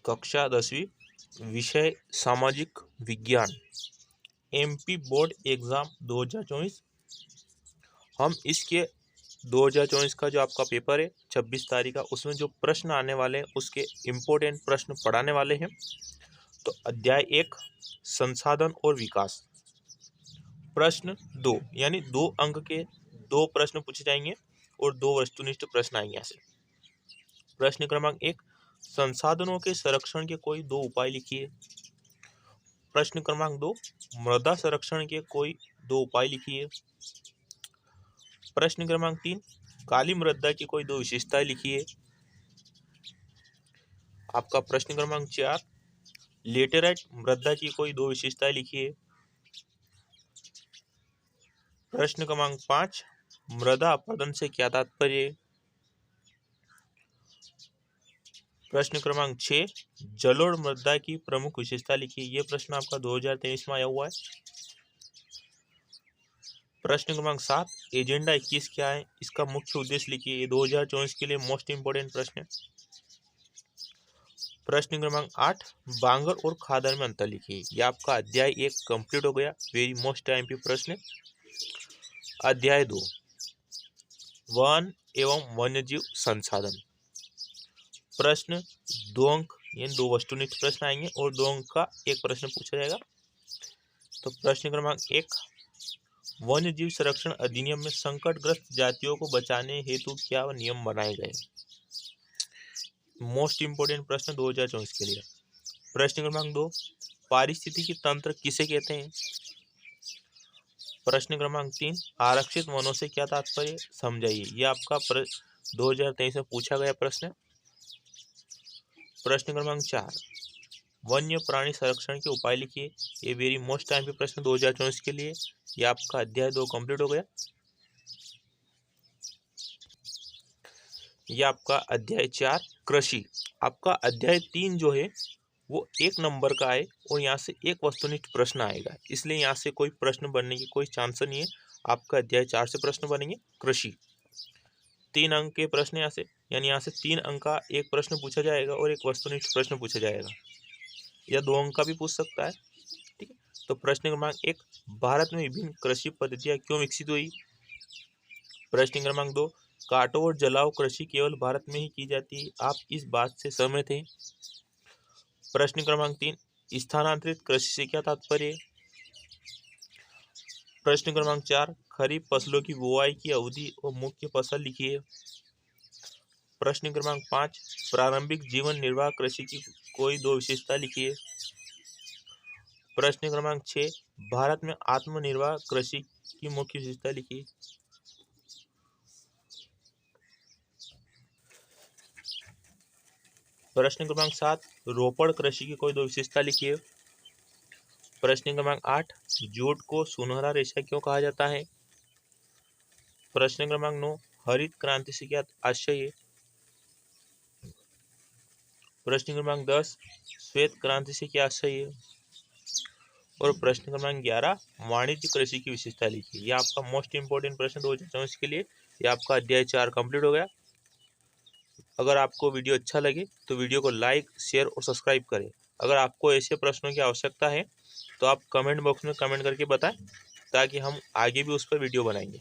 कक्षा 10वीं, विषय सामाजिक विज्ञान, एमपी बोर्ड एग्जाम 2024। हम इसके 2024 का जो आपका पेपर है 26 तारीख का, उसमें जो प्रश्न आने वाले हैं उसके इम्पोर्टेंट प्रश्न पढ़ाने वाले हैं। तो अध्याय 1 संसाधन और विकास, प्रश्न 2 यानी 2 अंक के 2 प्रश्न पूछे जाएंगे और 2 वस्तुनिष्ठ प्रश्न आएंगे यहाँ से। प्रश्न क्रमांक 1, संसाधनों के संरक्षण के कोई 2 उपाय लिखिए। प्रश्न क्रमांक 2, मृदा संरक्षण के कोई 2 उपाय लिखिए। प्रश्न क्रमांक 3, काली मृदा की कोई 2 विशेषताएं लिखिए। आपका प्रश्न क्रमांक 4, लेटेराइट मृदा की कोई 2 विशेषताएं लिखिए। प्रश्न क्रमांक 5, मृदा अपरदन से क्या तात्पर्य। प्रश्न क्रमांक 6, जलोढ़ मृदा की प्रमुख विशेषता लिखिए। यह प्रश्न आपका 2023 में आया हुआ है। प्रश्न क्रमांक 7, एजेंडा 21 क्या है, इसका मुख्य उद्देश्य लिखिए। ये 2024 के लिए मोस्ट इंपोर्टेंट प्रश्न है। प्रश्न क्रमांक 8, बांगर और खादर में अंतर लिखिए। यह आपका अध्याय 1 कंप्लीट हो गया। वेरी मोस्ट आईएमपी प्रश्न। अध्याय 2 वन एवं वन्यजीव संसाधन, प्रश्न 2 अंक यानी 2 वस्तुनिष्ठ प्रश्न आएंगे और 2 अंक का एक प्रश्न पूछा जाएगा। तो प्रश्न क्रमांक 1, वन्य जीव संरक्षण अधिनियम में संकटग्रस्त जातियों को बचाने हेतु क्या नियम बनाए गए। मोस्ट इंपोर्टेंट प्रश्न 2024 के लिए। प्रश्न क्रमांक 2, पारिस्थितिकी तंत्र किसे कहते हैं। प्रश्न क्रमांक 3, आरक्षित वनों से क्या तात्पर्य, समझाइए। यह आपका 2023 में पूछा गया प्रश्न है। प्रश्न क्रमांक 4, वन्य प्राणी संरक्षण के उपाय लिखिए। ये वेरी मोस्ट टाइम पे प्रश्न 2024 के लिए। ये आपका अध्याय 2 कंप्लीट हो गया। ये आपका अध्याय 4 कृषि, आपका अध्याय 3 जो है वो 1 नंबर का है और यहाँ से एक वस्तुनिष्ठ प्रश्न आएगा, इसलिए यहाँ से कोई प्रश्न बनने की कोई चांस नहीं है। आपका अध्याय 4 से प्रश्न बनेंगे। कृषि 3 अंक के प्रश्न यहाँ से, यानी यहाँ से 3 अंक का एक प्रश्न पूछा जाएगा और एक वस्तुनिष्ठ प्रश्न पूछा जाएगा, या 2 अंक का भी पूछ सकता है। ठीक है, तो प्रश्न क्रमांक 1, भारत में विभिन्न कृषि पद्धतियां क्यों विकसित हुई। प्रश्न क्रमांक 2, काटो और जलाओ कृषि केवल भारत में ही की जाती है, आप इस बात से सहमत हैं। प्रश्न क्रमांक 3, स्थानांतरित कृषि से क्या तात्पर्य। प्रश्न क्रमांक 4, खरीफ फसलों की बुआई की अवधि और मुख्य फसल लिखिए। प्रश्न क्रमांक 5, प्रारंभिक जीवन निर्वाह कृषि की कोई 2 विशेषता लिखिए। प्रश्न क्रमांक 6, भारत में आत्मनिर्भर कृषि की मुख्य विशेषता लिखिए। प्रश्न क्रमांक 7, रोपड़ कृषि की कोई 2 विशेषता लिखिए। प्रश्न क्रमांक 8, जूट को सुनहरा रेशा क्यों कहा जाता है। प्रश्न क्रमांक 9, हरित क्रांति से क्या आशय है। प्रश्न क्रमांक 10, श्वेत क्रांति से क्या आशय है। और प्रश्न क्रमांक 11, वाणिज्य कृषि की विशेषता लिखिए। यह आपका मोस्ट इंपोर्टेंट प्रश्न 2024 के लिए। यह आपका अध्याय 4 कंप्लीट हो गया। अगर आपको वीडियो अच्छा लगे तो वीडियो को लाइक, शेयर और सब्सक्राइब करें। अगर आपको ऐसे प्रश्नों की आवश्यकता है तो आप कमेंट बॉक्स में कमेंट करके बताएं, ताकि हम आगे भी उस पर वीडियो बनाएंगे।